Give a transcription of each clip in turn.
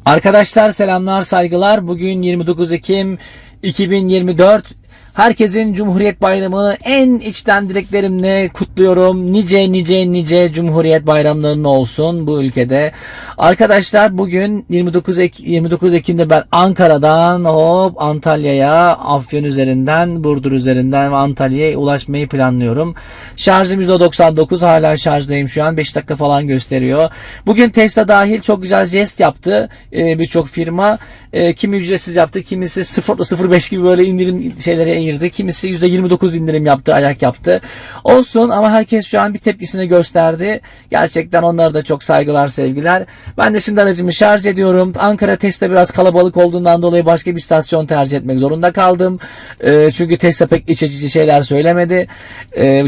Arkadaşlar selamlar, saygılar. Bugün 29 Ekim 2024. Herkesin Cumhuriyet Bayramı'nı en içten dileklerimle kutluyorum. Nice Cumhuriyet Bayramlarının olsun bu ülkede. Arkadaşlar bugün 29 Ekim'de ben Ankara'dan Antalya'ya, Afyon üzerinden, Burdur üzerinden ve Antalya'ya ulaşmayı planlıyorum. Şarjım %99, hala şarjdayım şu an. 5 dakika falan gösteriyor. Bugün Tesla dahil çok güzel jest yaptı birçok firma. Kimi ücretsiz yaptı, kimisi 0.05 gibi böyle indirim şeyleri ayırdı. Kimisi %29 indirim yaptı, ayak yaptı. Olsun ama herkes şu an bir tepkisini gösterdi. Gerçekten onlara da çok saygılar, sevgiler. Ben de şimdi aracımı şarj ediyorum. Ankara Tesla biraz kalabalık olduğundan dolayı başka bir istasyon tercih etmek zorunda kaldım. Çünkü Tesla pek iç açıcı şeyler söylemedi.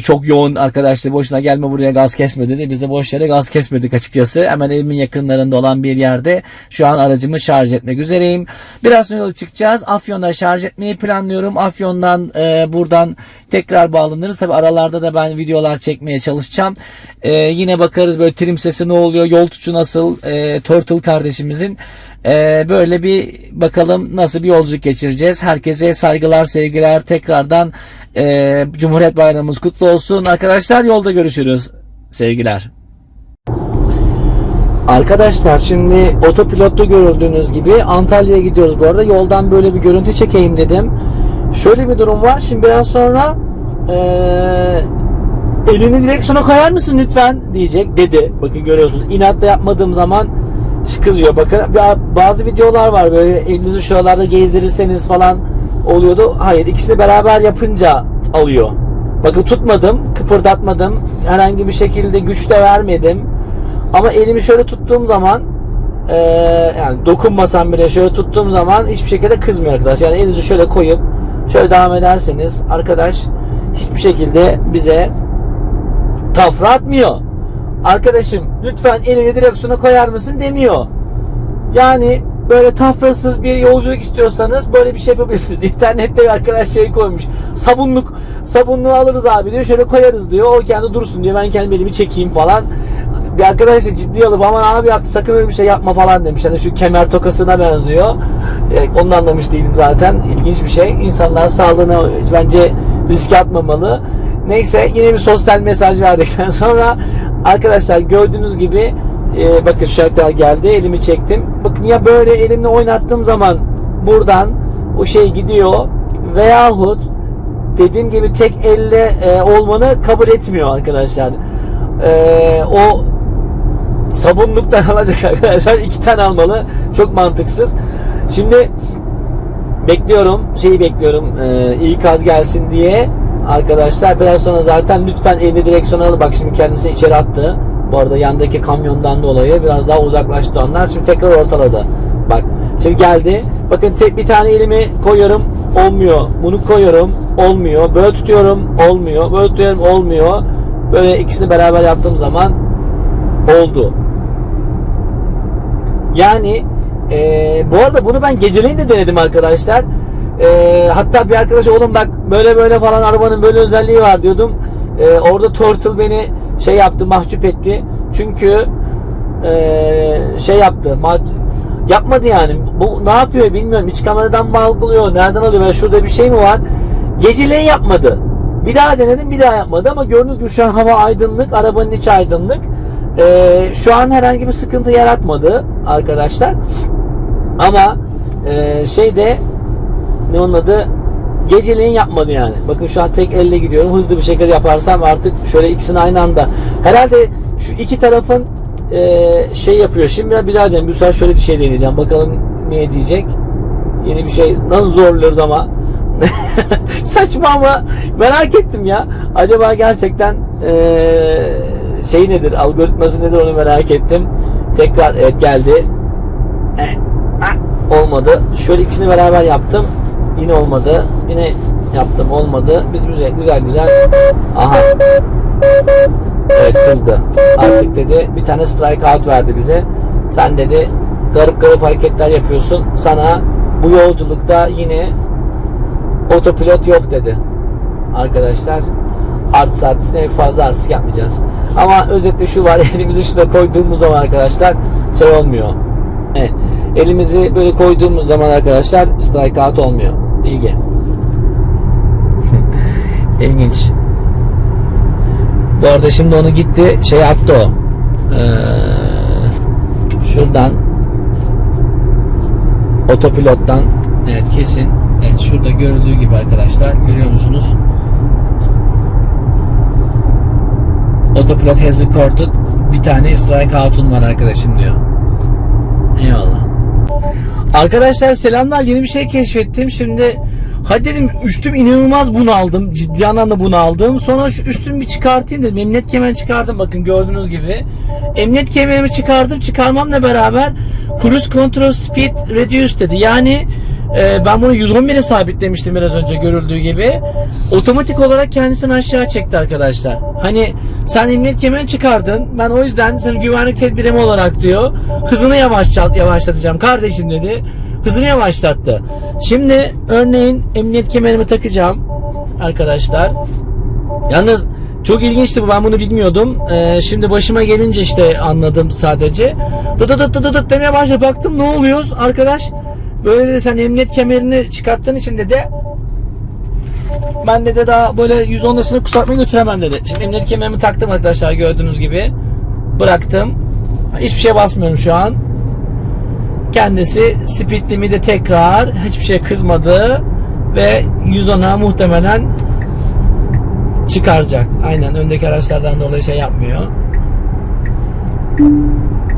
Çok yoğun arkadaşlar, boşuna gelme buraya gaz kesme dedi. Biz de boş yere gaz kesmedik açıkçası. Hemen evimin yakınlarında olan bir yerde şu an aracımı şarj etmek üzereyim. Biraz sonra yola çıkacağız. Afyon'da şarj etmeyi planlıyorum. Afyon'dan buradan tekrar bağlanırız. Tabi aralarda da ben videolar çekmeye çalışacağım. Yine bakarız böyle trim sesi ne oluyor, yol tutuşu nasıl, Turtle kardeşimizin. Böyle bir bakalım nasıl bir yolculuk geçireceğiz. Herkese saygılar, sevgiler. Tekrardan Cumhuriyet Bayramımız kutlu olsun. Arkadaşlar yolda görüşürüz. Sevgiler. Arkadaşlar şimdi otopilotta görüldüğünüz gibi Antalya'ya gidiyoruz bu arada. Yoldan böyle bir görüntü çekeyim dedim. Şöyle bir durum var. Şimdi biraz sonra elini direksiyona koyar mısın lütfen dedi. Bakın görüyorsunuz. İnatla yapmadığım zaman kızıyor. Bakın bazı videolar var böyle elinizi şuralarda gezdirirseniz falan oluyordu. Hayır, ikisini beraber yapınca alıyor. Bakın tutmadım, kıpırdatmadım. Herhangi bir şekilde güç de vermedim. Ama elimi şöyle tuttuğum zaman yani dokunmasam bile şöyle tuttuğum zaman hiçbir şekilde kızmıyor arkadaş. Yani elinizi şöyle koyup şöyle devam ederseniz arkadaş hiçbir şekilde bize tafra atmıyor. Arkadaşım lütfen elini direksiyona koyar mısın demiyor. Yani böyle tafrasız bir yolculuk istiyorsanız böyle bir şey yapabilirsiniz. İnternette bir arkadaş şey koymuş. Sabunluğu alırız abi diyor. Şöyle koyarız diyor. O kendi dursun diyor. Ben kendi elimi çekeyim falan. Bir arkadaş da ciddi alıp aman abi sakın öyle bir şey yapma falan demiş. Hani şu kemer tokasına benziyor. Onu anlamış değilim zaten. İlginç bir şey. İnsanlar sağlığına bence riske atmamalı. Neyse yine bir sosyal mesaj verdikten sonra arkadaşlar gördüğünüz gibi bakın şu kadar geldi. Elimi çektim. Bakın ya böyle elimle oynattığım zaman buradan o şey gidiyor veyahut dediğim gibi tek elle olmanı kabul etmiyor arkadaşlar. O sabunluktan alacak arkadaşlar 2 tane almalı. Çok mantıksız. Şimdi bekliyorum ikaz gelsin diye arkadaşlar. Biraz sonra zaten lütfen elini direksiyona alın. Bak şimdi kendisini içeri attı. Bu arada yandaki kamyondan dolayı biraz daha uzaklaştı onlar. Şimdi tekrar ortaladı. Bak şimdi geldi. Bakın bir tane elimi koyuyorum. Olmuyor. Bunu koyuyorum. Olmuyor. Böyle tutuyorum. Olmuyor. Böyle tutuyorum. Olmuyor. Böyle ikisini beraber yaptığım zaman oldu. Yani bu arada bunu ben geceleyin de denedim arkadaşlar. Hatta bir arkadaş oğlum bak böyle falan arabanın böyle özelliği var diyordum. Orada Turtle beni şey yaptı, mahcup etti. Çünkü şey yaptı. Yapmadı yani. Bu ne yapıyor bilmiyorum. İç kameradan mı algılıyor? Nereden alıyor? Böyle şurada bir şey mi var? Geceleyin yapmadı. Bir daha denedim, bir daha yapmadı ama gördüğünüz gibi şu an hava aydınlık, arabanın içi aydınlık. Şu an herhangi bir sıkıntı yaratmadı arkadaşlar. Ama şeyde ne onun adı? Geceleyin yapmadı yani. Bakın şu an tek elle gidiyorum. Hızlı bir şekilde yaparsam artık şöyle ikisini aynı anda. Herhalde şu iki tarafın şey yapıyor. Şimdi bir daha deneyim. Bu sefer şöyle bir şey deneyeceğim. Bakalım ne diyecek. Yeni bir şey. Nasıl zorluyoruz ama. Saçma ama merak ettim ya. Acaba gerçekten şey nedir? Algoritması nedir onu merak ettim. Tekrar evet geldi. Olmadı. Şöyle ikisini beraber yaptım. Yine olmadı. Yine yaptım. Olmadı. Biz güzel. Aha. Evet kızdı. Artık dedi bir tane strike out verdi bize. Sen dedi garip hareketler yapıyorsun. Sana bu yolculukta yine otopilot yok dedi. Arkadaşlar artist ne fazla artist yapmayacağız. Ama özetle şu var, elimizi şurada koyduğumuz zaman arkadaşlar şey olmuyor. Evet. Elimizi böyle koyduğumuz zaman arkadaşlar strikeout olmuyor. Bilgi. İlginç. Bu arada şimdi onu gitti attı o. Şuradan otopilottan, evet kesin. Evet, şurada görüldüğü gibi arkadaşlar, görüyor musunuz? Autopilot has recorded, bir tane strikeout'un var arkadaşım diyor. Eyvallah. Arkadaşlar selamlar, yeni bir şey keşfettim. Şimdi hadi dedim, üstüm inanılmaz bunaldım. Ciddi anlamda bunaldım. Sonra şu üstümü bir çıkartayım dedim. Emniyet kemerini çıkardım, bakın gördüğünüz gibi. Emniyet kemerimi çıkardım. Çıkarmamla beraber Cruise Control Speed Reduce dedi. Yani ben bunu 111'e sabitlemiştim biraz önce görüldüğü gibi. Otomatik olarak kendisini aşağı çekti arkadaşlar. Hani sen emniyet kemerini çıkardın. Ben o yüzden senin güvenlik tedbirimi olarak diyor, hızını yavaşlatacağım kardeşim dedi. Hızını yavaşlattı. Şimdi örneğin emniyet kemerimi takacağım arkadaşlar. Yalnız çok ilginçti bu, ben bunu bilmiyordum. Şimdi başıma gelince işte anladım sadece. Dıt demeye başladı. Baktım ne oluyoruz arkadaş? Böyle de sen emniyet kemerini çıkarttığın için dedi, ben de daha böyle 110 dışında kusatmayı götüremem dedi. Şimdi emniyet kemerimi taktım arkadaşlar, gördüğünüz gibi. Bıraktım. Hiçbir şeye basmıyorum şu an. Kendisi speed limit'e tekrar, hiçbir şey kızmadı ve 110'a muhtemelen çıkaracak. Aynen, öndeki araçlardan dolayı şey yapmıyor.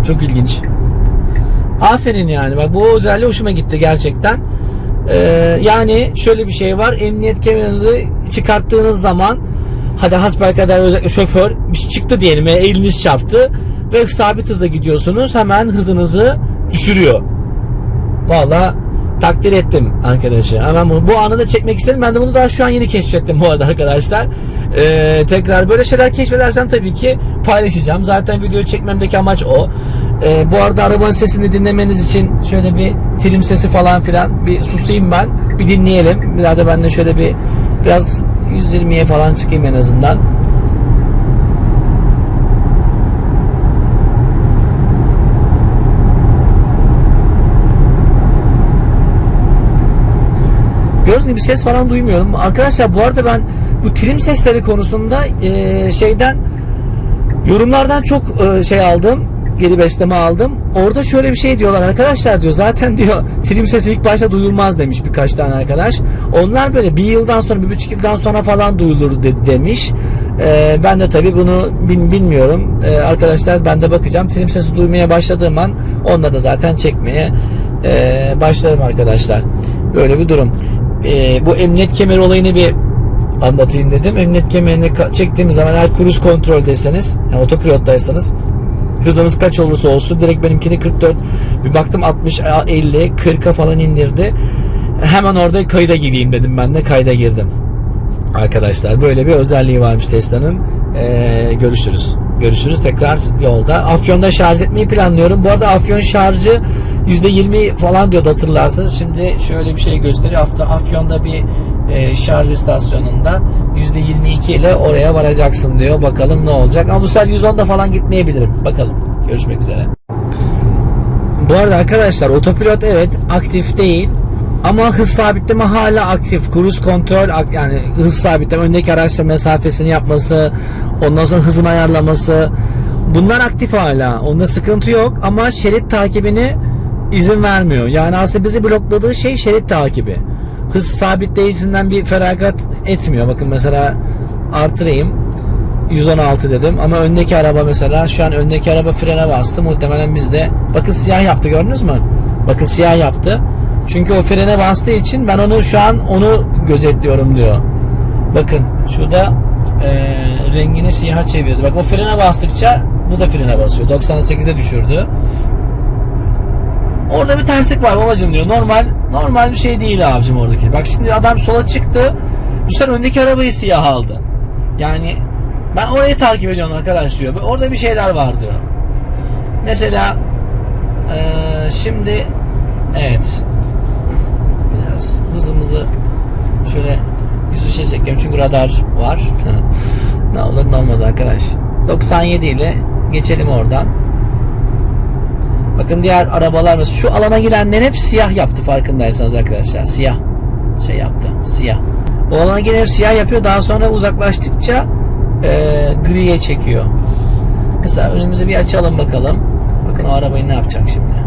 Çok ilginç. Aferin yani. Bak, bu özelliği hoşuma gitti gerçekten. Yani şöyle bir şey var. Emniyet kemerinizi çıkarttığınız zaman, hadi hasbelkader özellikle şoför bir şey çıktı diyelim, eliniz çarptı ve sabit hızla gidiyorsunuz, hemen hızınızı düşürüyor. Vallahi takdir ettim arkadaşı. Hemen bu anı da çekmek istedim. Ben de bunu daha şu an yeni keşfettim bu arada arkadaşlar. Tekrar böyle şeyler keşfedersem tabii ki paylaşacağım. Zaten video çekmemdeki amaç o. Bu arada arabanın sesini dinlemeniz için şöyle bir trim sesi falan filan bir susayım ben. Bir dinleyelim. Biraz da ben de şöyle biraz 120'ye falan çıkayım en azından. Gördüğünüz gibi ses falan duymuyorum. Arkadaşlar bu arada ben bu trim sesleri konusunda yorumlardan çok aldım. Geri besleme aldım. Orada şöyle bir şey diyorlar arkadaşlar, diyor. Zaten diyor trim sesi ilk başta duyulmaz demiş birkaç tane arkadaş. Onlar böyle 1,5 yıldan sonra falan duyulur demiş. Ben de tabii bunu bilmiyorum. Arkadaşlar ben de bakacağım. Trim sesi duymaya başladığım an onları da zaten çekmeye başlarım arkadaşlar. Böyle bir durum. Bu emniyet kemeri olayını bir anlatayım dedim. Emniyet kemerini çektiğimiz zaman, eğer cruise kontroldeseniz, yani otopilottaysanız, hızınız kaç olursa olsun, direkt benimkini 44, bir baktım 60, 50, 40'a falan indirdi. Hemen orada kayda gireyim dedim, ben de kayda girdim. Arkadaşlar böyle bir özelliği varmış Tesla'nın. Görüşürüz tekrar yolda. Afyon'da şarj etmeyi planlıyorum. Bu arada Afyon şarjı %20 falan diyordu, hatırlarsınız. Şimdi şöyle bir şey gösteriyor. Afyon'da bir şarj istasyonunda %22 ile oraya varacaksın diyor. Bakalım ne olacak. Ama bu sefer 110'da falan gitmeyebilirim. Bakalım. Görüşmek üzere. Bu arada arkadaşlar otopilot evet aktif değil. Ama hız sabitleme hala aktif. Cruise kontrol, yani hız sabitleme, öndeki araçla mesafesini yapması, ondan sonra hızını ayarlaması, bunlar aktif hala. Onda sıkıntı yok ama şerit takibini izin vermiyor. Yani aslında bizi blokladığı şey şerit takibi. Hız sabitleyicisinden bir feragat etmiyor. Bakın mesela artırayım. 116 dedim ama öndeki araba, mesela şu an öndeki araba frene bastı. Muhtemelen bizde, bakın siyah yaptı, gördünüz mü? Bakın siyah yaptı. Çünkü o frene bastığı için ben şu an onu gözetliyorum diyor. Bakın şurada rengini siyaha çevirdi. Bak, o frene bastıkça bu da frene basıyor. 98'e düşürdü. Orada bir terslik var babacığım diyor. Normal bir şey değil abicim oradaki. Bak şimdi adam sola çıktı. Bu sefer öndeki arabayı siyah aldı. Yani ben orayı takip ediyorum arkadaş diyor. Orada bir şeyler var diyor. Mesela şimdi evet, biraz hızımızı şöyle 103'e çekelim çünkü radar var. Ne olur ne olmaz arkadaş. 97 ile geçelim oradan. Bakın diğer arabalar mesela şu alana girenler hep siyah yaptı farkındaysanız arkadaşlar. Siyah şey yaptı. Siyah. O alana giren hep siyah yapıyor. Daha sonra uzaklaştıkça griye çekiyor. Mesela önümüzü bir açalım bakalım. Bakın o arabayı ne yapacak şimdi.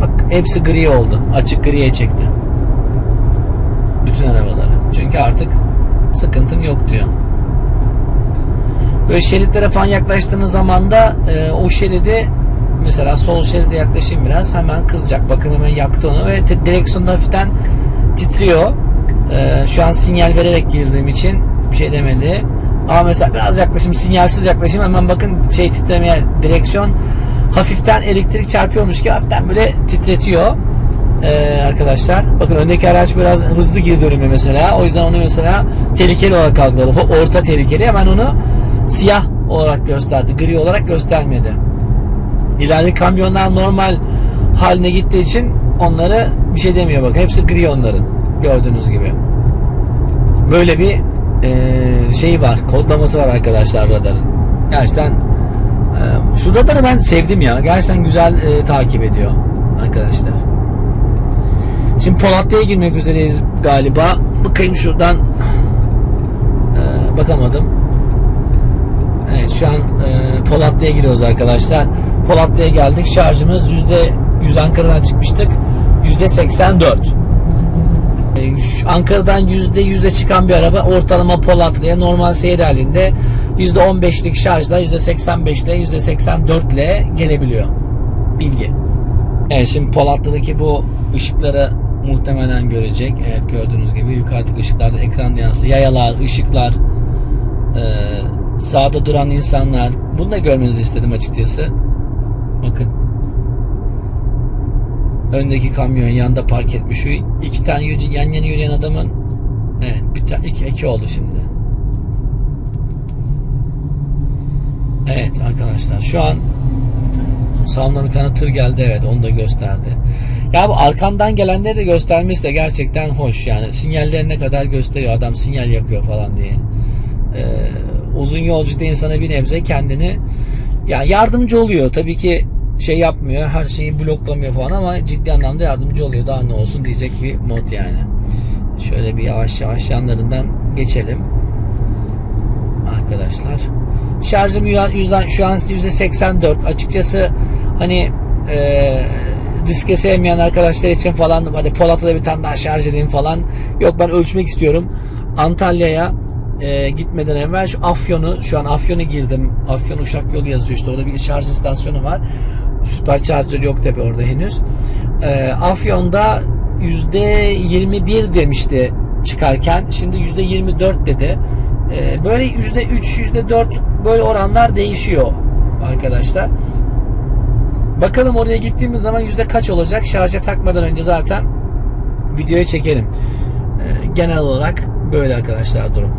Bak hepsi gri oldu. Açık griye çekti. Bütün arabaları. Çünkü artık sıkıntım yok diyor. Böyle şeritlere falan yaklaştığınız zaman da o şeridi mesela sol şeride yaklaşayım biraz hemen kızacak. Bakın hemen yaktı onu ve direksiyonda hafiften titriyor. Şu an sinyal vererek girdiğim için bir şey demedi. Ama mesela biraz yaklaşayım, sinyalsiz yaklaşayım hemen bakın şey titremeye, direksiyon hafiften elektrik çarpıyormuş gibi hafiften böyle titretiyor. Arkadaşlar bakın öndeki araç biraz hızlı geri dönüyor mesela. O yüzden onu mesela tehlikeli olarak algıladı. Orta tehlikeli. Hemen onu siyah olarak gösterdi. Gri olarak göstermedi. İleride kamyonlar normal haline gittiği için onları bir şey demiyor bakın. Hepsi gri onların. Gördüğünüz gibi. Böyle bir şeyi var. Kodlaması var arkadaşlar radarın. Gerçekten şu radarı ben sevdim ya. Gerçekten güzel takip ediyor arkadaşlar. Şimdi Polatlı'ya girmek üzereyiz galiba. Bakayım şuradan. Bakamadım. Evet şu an Polatlı'ya giriyoruz arkadaşlar. Polatlı'ya geldik. Şarjımız %100 Ankara'dan çıkmıştık. %84. Ankara'dan %100'de çıkan bir araba ortalama Polatlı'ya normal seyir halinde %15'lik şarjla %85 ile %84 ile gelebiliyor. Bilgi. Evet şimdi Polatlı'daki bu ışıkları muhtemelen görecek. Evet gördüğünüz gibi yukarıdaki ışıklarda ekranda yansıyor. Yayalar, ışıklar, sağda duran insanlar. Bunu da görmenizi istedim açıkçası. Bakın. Öndeki kamyon yanında park etmiş. Şu iki tane yan yana yürüyen adamın evet bir tane iki oldu şimdi. Evet arkadaşlar şu an sağımdan bir tane tır geldi, evet onu da gösterdi. Ya bu arkandan gelenleri de göstermesi de gerçekten hoş yani. Sinyallerine kadar gösteriyor, adam sinyal yakıyor falan diye. Uzun yolculukta insana bir nebze kendini yani yardımcı oluyor. Tabii ki şey yapmıyor, her şeyi bloklamıyor falan ama ciddi anlamda yardımcı oluyor. Daha ne olsun diyecek bir mod yani. Şöyle bir yavaş yavaş yanlarından geçelim. Arkadaşlar. Şarjım şu an %84. Açıkçası hani riske sevmeyen arkadaşlar için falan hadi Polat'ta bir tane daha şarj edeyim falan. Yok ben ölçmek istiyorum. Antalya'ya gitmeden evvel şu Afyon'u, şu an Afyon'a girdim. Afyon Uşak yolu yazıyor işte. Orada bir şarj istasyonu var. Süper şarjör yok tabi orada henüz. Afyon'da %21 demişti çıkarken. Şimdi %24 dedi. Böyle %3, %4 böyle oranlar değişiyor arkadaşlar. Bakalım oraya gittiğimiz zaman yüzde kaç olacak? Şarja takmadan önce zaten videoyu çekerim. Genel olarak böyle arkadaşlar durum.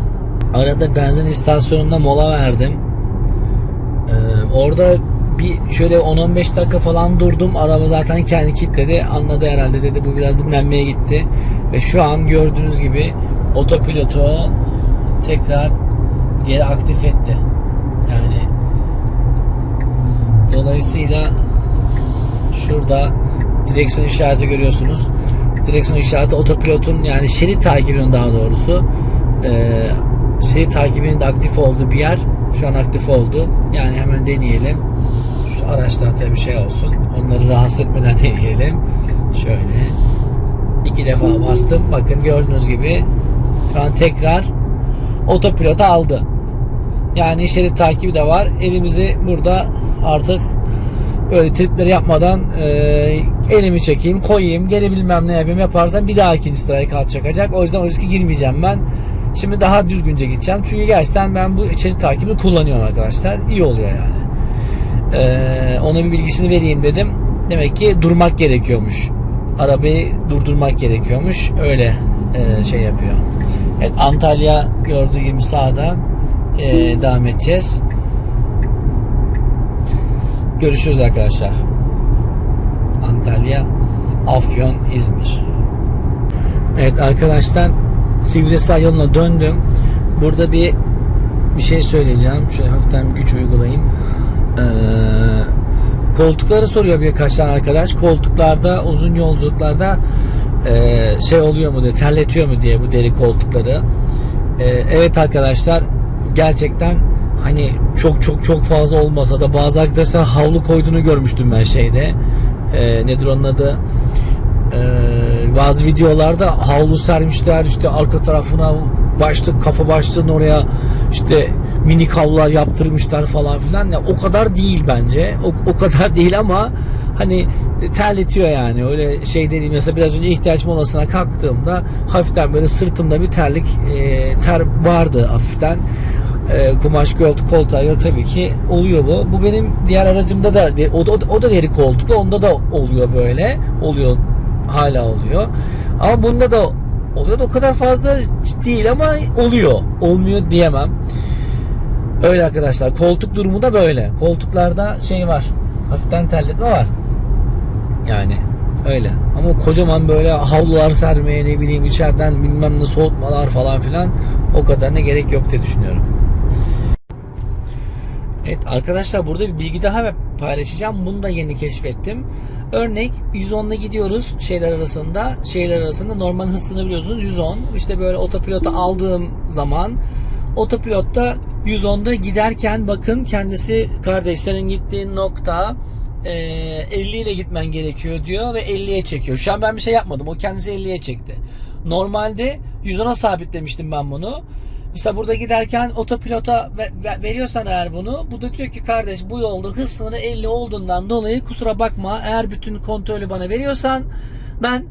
Arada benzin istasyonunda mola verdim. Orada bir şöyle 10-15 dakika falan durdum. Araba zaten kendi kilitledi. Anladı herhalde dedi. Bu biraz dinlenmeye gitti. Ve şu an gördüğünüz gibi otopilotu tekrar geri aktif etti. Yani dolayısıyla şurada direksiyon işareti görüyorsunuz. Direksiyon işareti otopilotun yani şerit takibinin daha doğrusu şerit takibinin de aktif olduğu bir yer. Şu an aktif oldu. Yani hemen deneyelim. Şu araçlar tabii bir şey olsun. Onları rahatsız etmeden deneyelim. Şöyle 2 defa bastım. Bakın gördüğünüz gibi şu an tekrar otopilota aldı. Yani şerit takibi de var. Elimizi burada artık böyle tripleri yapmadan elimi çekeyim, koyayım, geri bilmem ne yapayım yaparsam bir daha ikinci sıraya kalkacak. O yüzden o riske girmeyeceğim ben. Şimdi daha düzgünce gideceğim. Çünkü gerçekten ben bu şerit takibini kullanıyorum arkadaşlar. İyi oluyor yani. Ona bir bilgisini vereyim dedim. Demek ki durmak gerekiyormuş. Arabayı durdurmak gerekiyormuş. Öyle şey yapıyor. Evet, Antalya gördüğü gibi sağda devam edeceğiz. Görüşürüz arkadaşlar. Antalya, Afyon, İzmir. Evet arkadaşlar, Sivrihisar yoluna döndüm. Burada bir şey söyleyeceğim. Şöyle hafiften güç uygulayayım. Koltukları soruyor birkaç tane arkadaş. Koltuklarda uzun yolculuklarda şey oluyor mu diye, terletiyor mu diye bu deri koltukları. Evet arkadaşlar, gerçekten hani çok fazla olmasa da bazı arkadaşlar havlu koyduğunu görmüştüm ben şeyde. Nedir onun adı? Bazı videolarda havlu sermişler, işte arka tarafına kafa başlığının oraya işte minik havlular yaptırmışlar falan filan. Ya o kadar değil bence. O kadar değil ama hani terletiyor yani. Öyle şey değil. Mesela biraz önce ihtiyaç molasına kalktığımda hafiften böyle sırtımda bir ter vardı hafiften. Kumaş koltuğa göre tabii ki oluyor bu. Bu benim diğer aracımda da o da deri koltuklu. Onda da oluyor böyle. Oluyor. Hala oluyor. Ama bunda da oluyor da o kadar fazla değil ama oluyor. Olmuyor diyemem. Öyle arkadaşlar. Koltuk durumu da böyle. Koltuklarda şey var. Hafiften terletme var. Yani öyle. Ama kocaman böyle havlular sermeye, ne bileyim içeriden bilmem ne soğutmalar falan filan, o kadarına gerek yok diye düşünüyorum. Evet arkadaşlar, burada bir bilgi daha paylaşacağım. Bunu da yeni keşfettim. Örnek 110'la gidiyoruz şehirler arasında normal hız sınırı biliyorsunuz 110. İşte böyle otopilota aldığım zaman otopilotta 110'da giderken bakın kendisi kardeşlerin gittiği nokta 50 ile gitmen gerekiyor diyor ve 50'ye çekiyor. Şu an ben bir şey yapmadım. O kendisi 50'ye çekti. Normalde 110'a sabitlemiştim ben bunu. Mesela burada giderken otopilota veriyorsan eğer bunu, bu da diyor ki kardeş bu yolda hız sınırı 50 olduğundan dolayı kusura bakma, eğer bütün kontrolü bana veriyorsan ben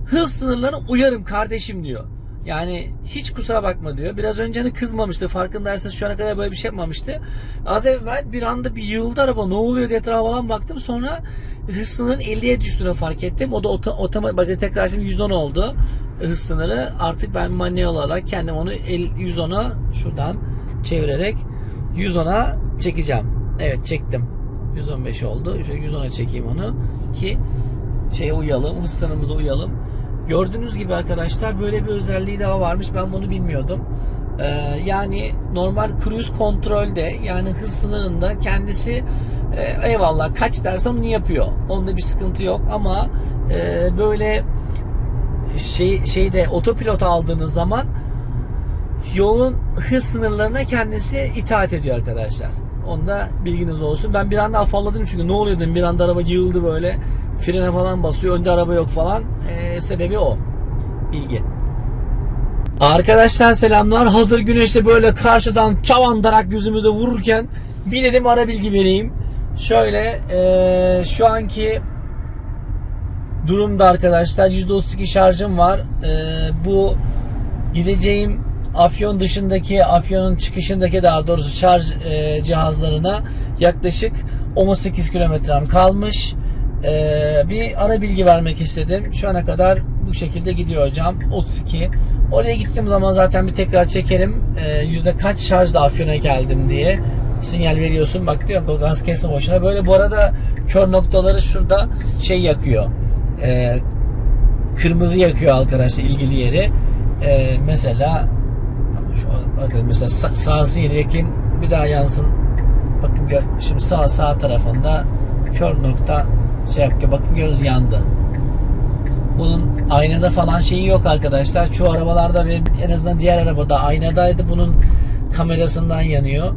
hız sınırlarına uyarım kardeşim diyor. Yani hiç kusura bakma diyor. Biraz önce hani kızmamıştı. Farkındaysanız şu ana kadar böyle bir şey yapmamıştı. Az evvel bir anda bir yığıldı araba. Ne oluyor diye etrafa falan baktım. Sonra hız sınırının 50'ye düştüğünü fark ettim. O da otomatik, bakın tekrar şimdi 110 oldu hız sınırı. Artık ben manuel olarak kendim onu 110'a şuradan çevirerek 110'a çekeceğim. Evet, çektim. 115 oldu. Şöyle 110'a çekeyim onu ki şeye uyalım. Hız sınırımıza uyalım. Gördüğünüz gibi arkadaşlar böyle bir özelliği daha varmış. Ben bunu bilmiyordum. Yani normal cruise kontrolde, yani hız sınırında kendisi eyvallah kaç derse onu yapıyor. Onda bir sıkıntı yok ama böyle şeyde otopilot aldığınız zaman yolun hız sınırlarına kendisi itaat ediyor arkadaşlar. Onda bilginiz olsun. Ben bir anda afalladım çünkü ne oluyor dedim. Bir anda araba yığıldı böyle. Frene falan basıyor. Önde araba yok falan. Sebebi o. Bilgi. Arkadaşlar selamlar. Hazır güneşte böyle karşıdan çavandarak yüzümüze vururken bir dedim ara bilgi vereyim. Şöyle şu anki durumda arkadaşlar %32 şarjım var. Bu gideceğim Afyon dışındaki, Afyon'un çıkışındaki daha doğrusu şarj cihazlarına yaklaşık 18 kilometrem kalmış. Bir ara bilgi vermek istedim. Şu ana kadar bu şekilde gidiyor hocam. 32. Oraya gittiğim zaman zaten bir tekrar çekerim. Yüzde kaç şarjla Afyon'a geldim diye sinyal veriyorsun. Bak diyor gaz kesme boşuna. Böyle bu arada kör noktaları şurada şey yakıyor. Kırmızı yakıyor arkadaşlar ilgili yeri. Mesela şu mesela sağsı yeri yakayım, bir daha yansın. Bakın şimdi sağ tarafında kör nokta şey yapıyor. Bakın göz yandı. Bunun aynada falan şeyi yok arkadaşlar. Çoğu arabalarda ve en azından diğer arabada aynadaydı. Bunun kamerasından yanıyor.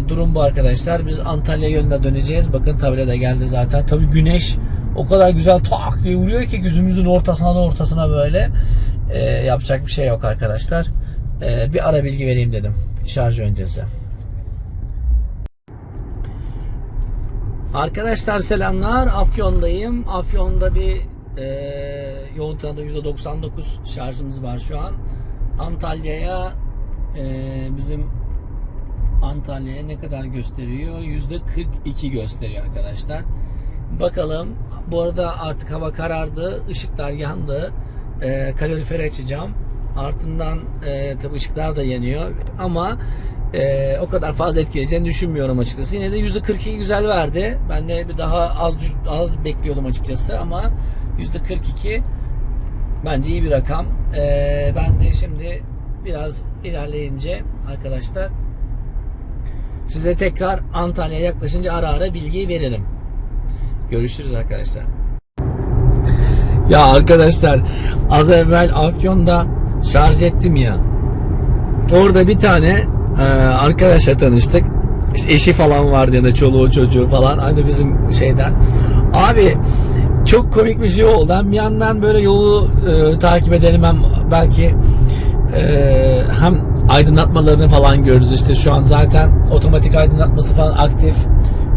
Durum bu arkadaşlar. Biz Antalya yönüne döneceğiz. Bakın tabela da geldi zaten. Tabii güneş o kadar güzel tak diye vuruyor ki gözümüzün ortasına böyle. Yapacak bir şey yok arkadaşlar. Bir ara bilgi vereyim dedim. Şarj öncesi. Arkadaşlar selamlar. Afyon'dayım. Afyon'da bir yoğun tanıda %99 şarjımız var şu an. Antalya'ya bizim Antalya'ya ne kadar gösteriyor? %42 gösteriyor arkadaşlar. Bakalım. Bu arada artık hava karardı. Işıklar yandı. Kaloriferi açacağım. Ardından tabii ışıklar da yanıyor. Ama o kadar fazla etkileyeceğini düşünmüyorum açıkçası. Yine de %42 güzel verdi. Ben de bir daha az bekliyordum açıkçası ama %42 bence iyi bir rakam. Ben de şimdi biraz ilerleyince arkadaşlar size tekrar Antalya'ya yaklaşınca ara bilgi veririm. Görüşürüz arkadaşlar. Ya arkadaşlar, az evvel Afyon'da şarj ettim ya. Orada bir tane arkadaşla tanıştık. İşte eşi falan vardı ya da çoluğu çocuğu falan. Aynı bizim şeyden. Abi çok komik bir şey oldu. Hem bir yandan böyle yolu takip edelim, hem belki hem aydınlatmalarını falan görürüz. İşte şu an zaten otomatik aydınlatması falan aktif.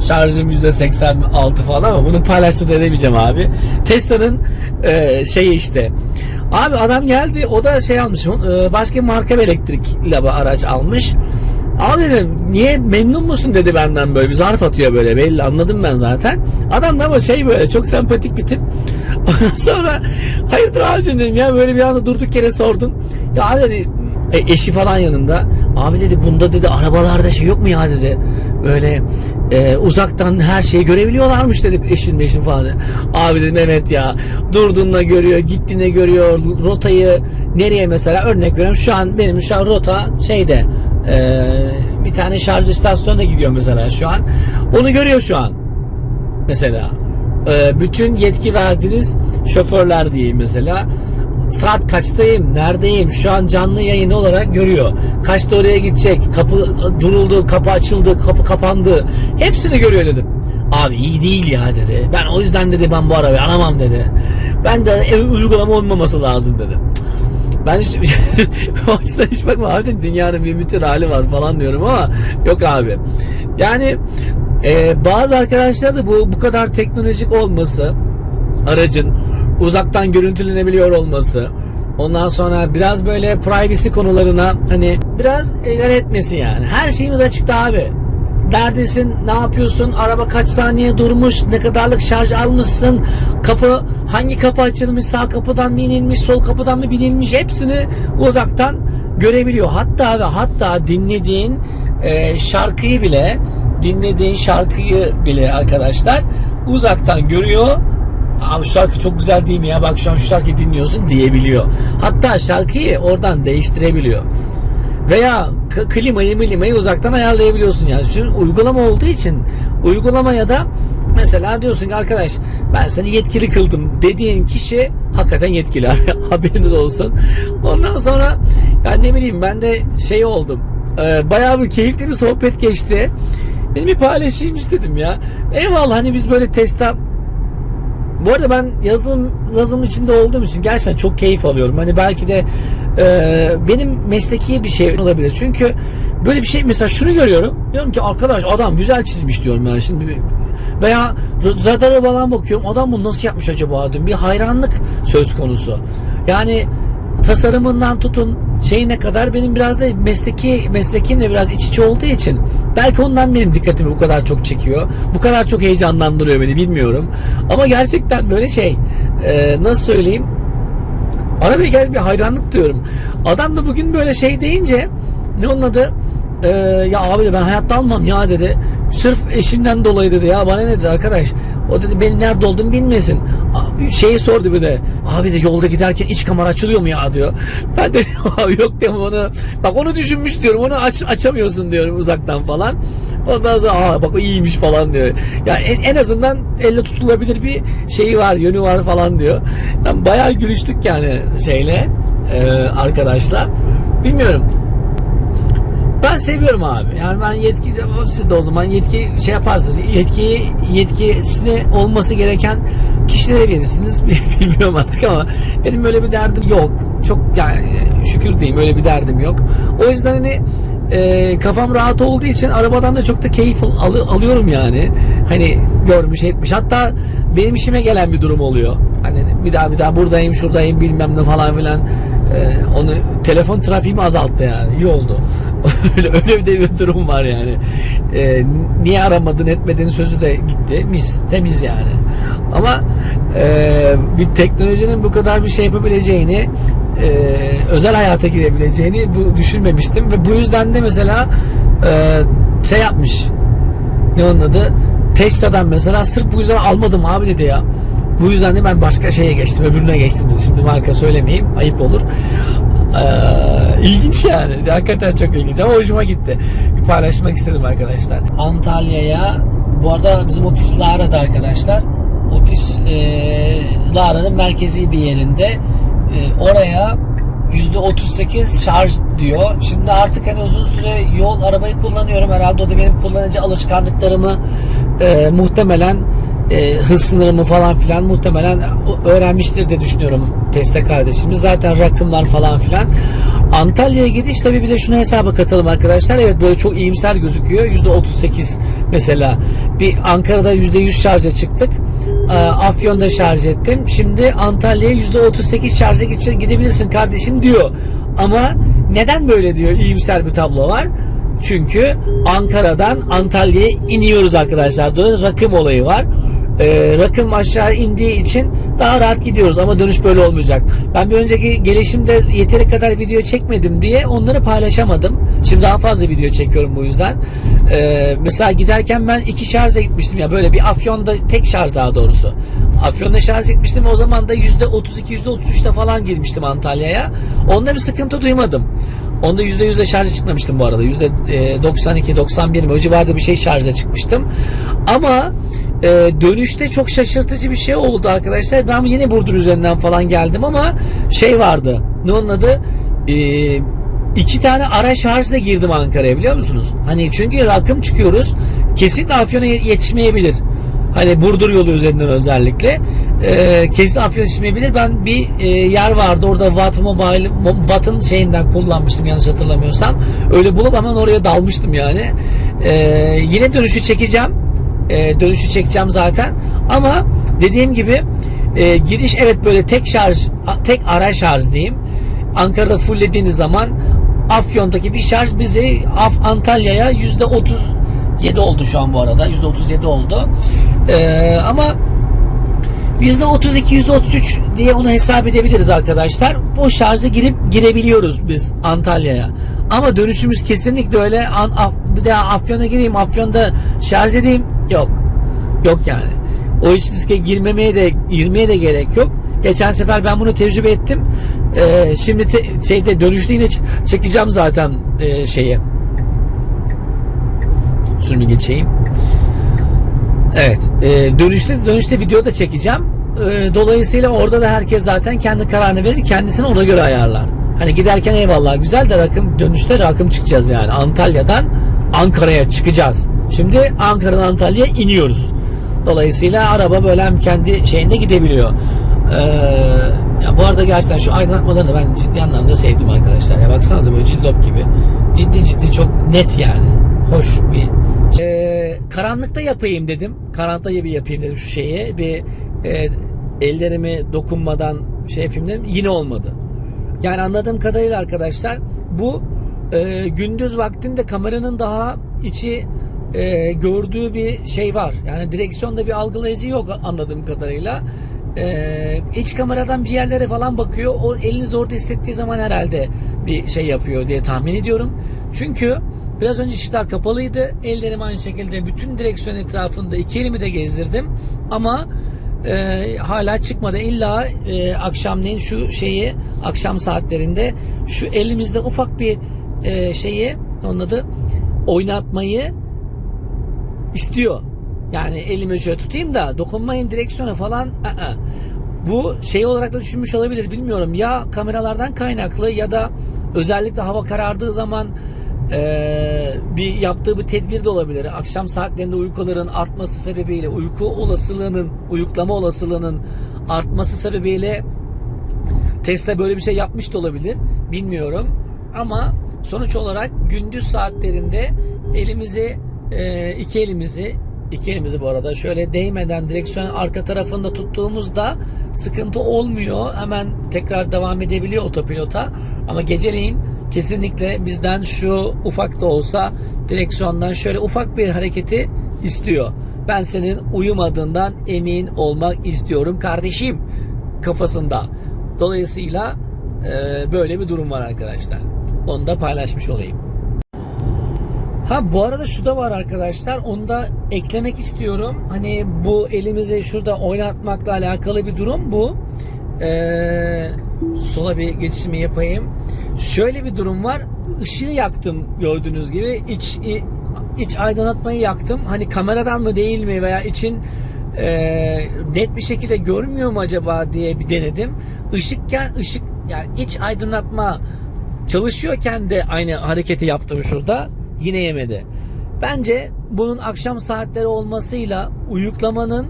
Şarjım %86 falan, ama bunu paylaşıp da edemeyeceğim abi. Tesla'nın şeyi işte. Abi adam geldi, o da şey almış, başka bir marka bir elektrikli araç almış. Abi dedim, niye, memnun musun dedi benden, böyle bir zarf atıyor böyle, belli, anladım ben zaten. Adam da ama şey, böyle çok sempatik bir tip. Sonra hayırdır abi dedim ya, böyle bir anda durduk yere sordum. Ya dedi, eşi falan yanında. Abi dedi, bunda dedi arabalarda şey yok mu ya dedi. Böyle uzaktan her şeyi görebiliyorlarmış dedi, eşin falan. Abi dedim evet ya, durduğunda görüyor, gittiğinde görüyor, rotayı nereye, mesela örnek veriyorum, şu an benim rota şeyde, bir tane şarj istasyonuna gidiyor mesela şu an. Onu görüyor şu an. Mesela bütün yetki verdiğiniz şoförler diyeyim mesela. Saat kaçtayım, neredeyim, şu an canlı yayın olarak görüyor. Kaçta oraya gidecek, kapı duruldu, kapı açıldı, kapı kapandı. Hepsini görüyor dedim. Abi iyi değil ya dedi. Ben o yüzden dedi, ben bu arabayı alamam dedi. Ben de uygulama olmaması lazım dedim. Ben o açıdan hiç bakma abi, dünyanın bir bütün hali var falan diyorum ama yok abi. Yani bazı arkadaşlar da bu kadar teknolojik olması, aracın uzaktan görüntülenebiliyor olması, ondan sonra biraz böyle privacy konularına hani biraz etmesi yani. Her şeyimiz açıkta abi. Neredesin, ne yapıyorsun, araba kaç saniye durmuş, ne kadarlık şarj almışsın, kapı, hangi kapı açılmış, sağ kapıdan mı inilmiş, sol kapıdan mı binilmiş, hepsini uzaktan görebiliyor. Hatta dinlediğin şarkıyı bile arkadaşlar uzaktan görüyor. Abi şu şarkı çok güzel değil mi ya, bak şu an şu şarkıyı dinliyorsun diyebiliyor. Hatta şarkıyı oradan değiştirebiliyor. Veya klimayı uzaktan ayarlayabiliyorsun yani. Şimdi uygulama olduğu için, uygulamaya da mesela diyorsun ki arkadaş, ben seni yetkili kıldım dediğin kişi hakikaten yetkili. Haberiniz olsun. Ondan sonra yani ne bileyim, ben de şey oldum. Bayağı bir keyifli bir sohbet geçti. Benim bir paylaşayım istedim ya. Eyvallah, hani biz böyle Tesla. Bu arada ben yazılım içinde olduğum için gerçekten çok keyif alıyorum. Hani belki de benim mesleki bir şey olabilir. Çünkü böyle bir şey, mesela şunu görüyorum. Diyorum ki arkadaş, adam güzel çizmiş diyorum yani şimdi. Veya radara falan bakıyorum. Adam bunu nasıl yapmış acaba diyorum. Bir hayranlık söz konusu. Yani tasarımından tutun şeyine kadar benim biraz da mesleğimle biraz iç içe olduğu için belki ondan benim dikkatimi bu kadar çok çekiyor. Bu kadar çok heyecanlandırıyor beni, bilmiyorum. Ama gerçekten böyle nasıl söyleyeyim? Arabaya gel, bir hayranlık diyorum. Adam da bugün böyle şey deyince, ne onun adı? Ya abi de ben hayatta almam ya dedi. Sırf eşimden dolayı dedi ya, bana ne dedi arkadaş. O dedi benim nerede olduğumu bilmesin. Şeyi sordu bir de. Abi de yolda giderken iç kamera açılıyor mu ya diyor. Ben de abi yok diyorum onu. Bak onu düşünmüş diyorum. Onu açamıyorsun diyorum uzaktan falan. Ondan sonra bak o iyiymiş falan diyor. Yani en azından elle tutulabilir bir şeyi var, yönü var falan diyor. Yani bayağı gülüştük yani arkadaşla. Bilmiyorum. Ben seviyorum abi. Yani ben siz de o zaman yetki yaparsınız. Yetkisine olması gereken kişilere verirsiniz. Bilmiyorum artık ama benim öyle bir derdim yok. Çok yani şükür diyeyim, öyle bir derdim yok. O yüzden hani kafam rahat olduğu için arabadan da çok da keyif alıyorum yani. Hani görmüş etmiş. Hatta benim işime gelen bir durum oluyor. Hani bir daha buradayım, şuradayım, bilmem ne falan filan. Onu telefon trafiğimi azalttı yani. İyi oldu. öyle bir durum var yani. Niye aramadın etmedin sözü de gitti. Temiz yani. Ama bir teknolojinin bu kadar bir şey yapabileceğini, özel hayata girebileceğini düşünmemiştim ve bu yüzden de mesela şey yapmış. Ne onun adı? Tesla'dan mesela sırf bu yüzden almadım abi dedi ya. Bu yüzden de ben başka şeye geçtim, öbürüne geçtim dedi. Şimdi marka söylemeyeyim, ayıp olur. İlginç yani. Hakikaten çok ilginç ama hoşuma gitti. Bir paylaşmak istedim arkadaşlar. Antalya'ya, bu arada bizim ofisle aradı arkadaşlar. Ofis Lara'nın merkezi bir yerinde. Oraya %38 şarj diyor. Şimdi artık hani uzun süre yol arabayı kullanıyorum. Herhalde o da benim kullanıcı alışkanlıklarımı muhtemelen hız sınırımı falan filan muhtemelen öğrenmiştir diye düşünüyorum Tesla kardeşimiz. Zaten rakımlar falan filan. Antalya'ya gidiş tabii bir de şunu hesaba katalım arkadaşlar. Evet böyle çok iyimser gözüküyor. %38 mesela. Bir Ankara'da %100 şarja çıktık. Afyon'da şarj ettim. Şimdi Antalya'ya %38 şarja gidebilirsin kardeşim diyor. Ama neden böyle diyor? İyimser bir tablo var. Çünkü Ankara'dan Antalya'ya iniyoruz arkadaşlar. Dolayısıyla rakım olayı var. Rakım aşağı indiği için daha rahat gidiyoruz ama dönüş böyle olmayacak. Ben bir önceki gelişimde yeteri kadar video çekmedim diye onları paylaşamadım. Şimdi daha fazla video çekiyorum bu yüzden. Mesela giderken ben 2 şarja gitmiştim ya, böyle bir Afyon'da tek şarj, daha doğrusu. Afyon'da şarj etmiştim, o zaman da %32 %33'te falan girmiştim Antalya'ya. Onda bir sıkıntı duymadım. Onda %100'e şarja çıkmamıştım bu arada. %92-91 mi o civarda bir şey şarja çıkmıştım. Ama dönüşte çok şaşırtıcı bir şey oldu arkadaşlar. Ben yine Burdur üzerinden falan geldim ama şey vardı. Ne onun adı? 2 tane ara şarjla girdim Ankara'ya, biliyor musunuz? Hani çünkü rakım çıkıyoruz. Kesinlikle Afyon'a yetişmeyebilir. Hani Burdur yolu üzerinden özellikle. Kesin Afyon yetişmeyebilir. Ben bir yer vardı orada, Watt'ın şeyinden kullanmıştım yanlış hatırlamıyorsam. Öyle bulup hemen oraya dalmıştım yani. Yine dönüşü çekeceğim. Dönüşü çekeceğim zaten. Ama dediğim gibi gidiş evet böyle tek ara şarj diyeyim. Ankara'da fulllediğiniz zaman Afyon'daki bir şarj bizi Antalya'ya %37 oldu şu an bu arada. %37 oldu. Ama %32, %33 diye onu hesap edebiliriz arkadaşlar. O şarja girebiliyoruz biz Antalya'ya. Ama dönüşümüz kesinlikle öyle. Bir daha Afyon'a gireyim, Afyon'da şarj edeyim. Yok. Yok yani. O iç riske girmeye de gerek yok. Geçen sefer ben bunu tecrübe ettim. Şimdi dönüşte yine çekeceğim zaten şeyi. Şunu bir geçeyim. Evet. Dönüşte video da çekeceğim. Dolayısıyla orada da herkes zaten kendi kararını verir. Kendisini ona göre ayarlar. Hani giderken eyvallah güzel de dönüşte rakım çıkacağız yani. Antalya'dan Ankara'ya çıkacağız. Şimdi Ankara'dan Antalya'ya iniyoruz. Dolayısıyla araba böyle hem kendi şeyinde gidebiliyor. Ya bu arada gerçekten şu aydınlatmalarını ben ciddi anlamda sevdim arkadaşlar. Ya baksanıza böyle cillop gibi. Ciddi çok net yani. Hoş bir karanlıkta yapayım dedim. Karanlıkta yapayım dedim şu şeyi. Bir ellerimi dokunmadan şey yapayım dedim. Yine olmadı. Yani anladığım kadarıyla arkadaşlar bu gündüz vaktinde kameranın daha içi gördüğü bir şey var. Yani direksiyonda bir algılayıcı yok anladığım kadarıyla. İç kameradan bir yerlere falan bakıyor. O eliniz orada hissettiği zaman herhalde bir şey yapıyor diye tahmin ediyorum. Çünkü biraz önce ışıklar kapalıydı. Ellerim aynı şekilde bütün direksiyon etrafında 2 elimi de gezdirdim. Ama hala çıkmadı. İlla akşamleyin akşam saatlerinde şu elimizde ufak bir onun adı oynatmayı istiyor. Yani elimi şöyle tutayım da dokunmayın direksiyona falan. Bu şey olarak da düşünmüş olabilir, bilmiyorum. Ya kameralardan kaynaklı ya da özellikle hava karardığı zaman bir yaptığı bir tedbir de olabilir. Akşam saatlerinde uykuların artması sebebiyle uyuklama olasılığının artması sebebiyle Tesla böyle bir şey yapmış da olabilir. Bilmiyorum. Ama sonuç olarak gündüz saatlerinde iki elimizi bu arada şöyle değmeden direksiyonun arka tarafında tuttuğumuzda sıkıntı olmuyor. Hemen tekrar devam edebiliyor otopilota. Ama geceleyin kesinlikle bizden şu ufak da olsa direksiyondan şöyle ufak bir hareketi istiyor. Ben senin uyumadığından emin olmak istiyorum kardeşim kafasında. Dolayısıyla böyle bir durum var arkadaşlar. Onu da paylaşmış olayım. Bu arada şu da var arkadaşlar, onu da eklemek istiyorum. Hani bu elimizi şurada oynatmakla alakalı bir durum bu. Sola bir geçişimi yapayım. Şöyle bir durum var. Işığı yaktım gördüğünüz gibi. İç aydınlatmayı yaktım. Hani kameradan mı değil mi veya için net bir şekilde görmüyor mu acaba diye bir denedim. Işık yani iç aydınlatma çalışıyorken de aynı hareketi yaptım şurada. Yine yemedi. Bence bunun akşam saatleri olmasıyla uyuklamanın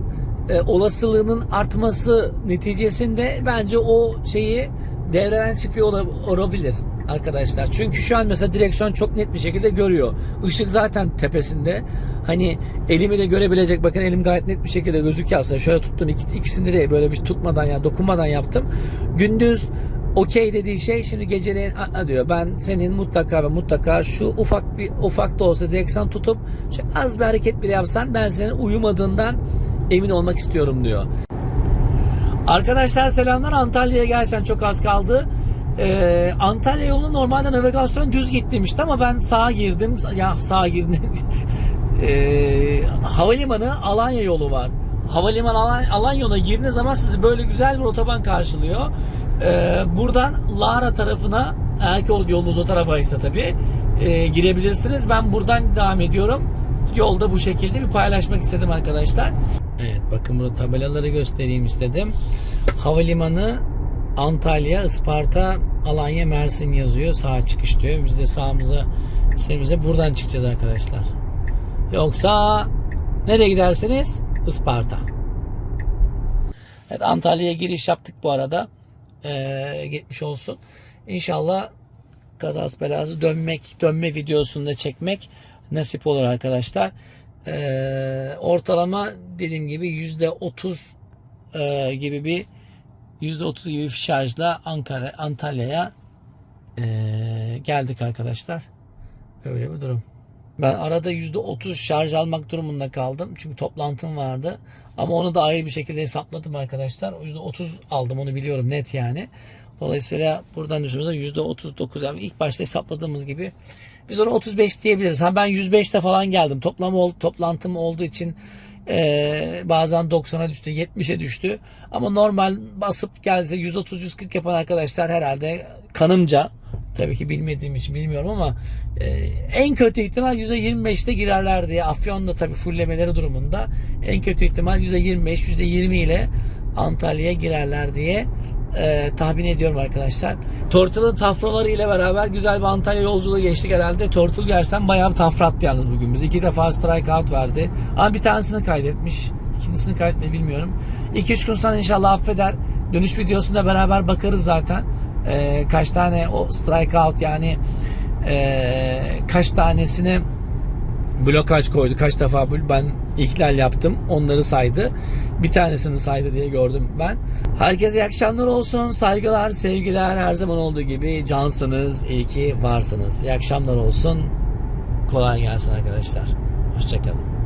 olasılığının artması neticesinde bence o şeyi devreden çıkıyor olabilir arkadaşlar. Çünkü şu an mesela direksiyon çok net bir şekilde görüyor. Işık zaten tepesinde. Hani elimi de görebilecek. Bakın elim gayet net bir şekilde gözüküyor aslında. Şöyle tuttum. İkisini de böyle bir tutmadan yani dokunmadan yaptım. Gündüz okey dediği şey şimdi geceleyin diyor. Ben senin mutlaka ve mutlaka şu ufak da olsa direksiyon tutup şu az bir hareket bile yapsan ben senin uyumadığından emin olmak istiyorum diyor. Arkadaşlar selamlar. Antalya'ya gerçekten çok az kaldı. Antalya yolunda normalde navigasyon düz git demişti ama ben sağa girdim. Havalimanı Alanya yolu var. Havalimanı Alanya yoluna girdiğiniz zaman sizi böyle güzel bir otoban karşılıyor. Buradan Lara tarafına, eğer ki yolunuz o tarafaysa tabii girebilirsiniz. Ben buradan devam ediyorum. Yolda bu şekilde bir paylaşmak istedim arkadaşlar. Evet, bakın burada tabelaları göstereyim istedim. Havalimanı Antalya, Isparta, Alanya, Mersin yazıyor. Sağ çıkış diyor. Biz de sağımıza buradan çıkacağız arkadaşlar. Yoksa nereye gidersiniz? Isparta. Evet, Antalya'ya giriş yaptık bu arada. Geçmiş olsun. İnşallah kazası belası dönme videosunu da çekmek nasip olur arkadaşlar. Ortalama dediğim gibi %30 gibi bir şarjla Antalya'ya geldik arkadaşlar. Öyle bir durum. Ben arada %30 şarj almak durumunda kaldım. Çünkü toplantım vardı. Ama onu da ayrı bir şekilde hesapladım arkadaşlar. O %30 aldım, onu biliyorum net yani. Dolayısıyla buradan düşündüğümüzde %39, yani ilk başta hesapladığımız gibi biz ona 35 diyebiliriz. Ben 105'te falan geldim. Toplantım olduğu için bazen 90'a düştü, 70'e düştü. Ama normal basıp gelse 130-140 yapan arkadaşlar herhalde kanımca, tabii ki bilmediğim için bilmiyorum ama en kötü ihtimal %25'te girerler diye. Afyon'da tabii fullemeleri durumunda en kötü ihtimal %25, %20 ile Antalya'ya girerler diye tahmin ediyorum arkadaşlar. Tortul'un tafraları ile beraber güzel bir Antalya yolculuğu geçtik herhalde. Tortul gerçekten bayağı bir tafrattı yalnız bugün bizi. 2 defa strike out verdi. Ama bir tanesini kaydetmiş. İkincisini kaydetmeyi bilmiyorum. 2-3 gün sonra inşallah affeder. Dönüş videosunda beraber bakarız zaten. Kaç tane o strike out, yani kaç tanesine blokaj koydu, kaç defa ben ihlal yaptım, onları saydı. Bir tanesini saydı diye gördüm ben. Herkese iyi akşamlar olsun. Saygılar, sevgiler, her zaman olduğu gibi cansınız. İyi ki varsınız. İyi akşamlar olsun. Kolay gelsin arkadaşlar. Hoşçakalın.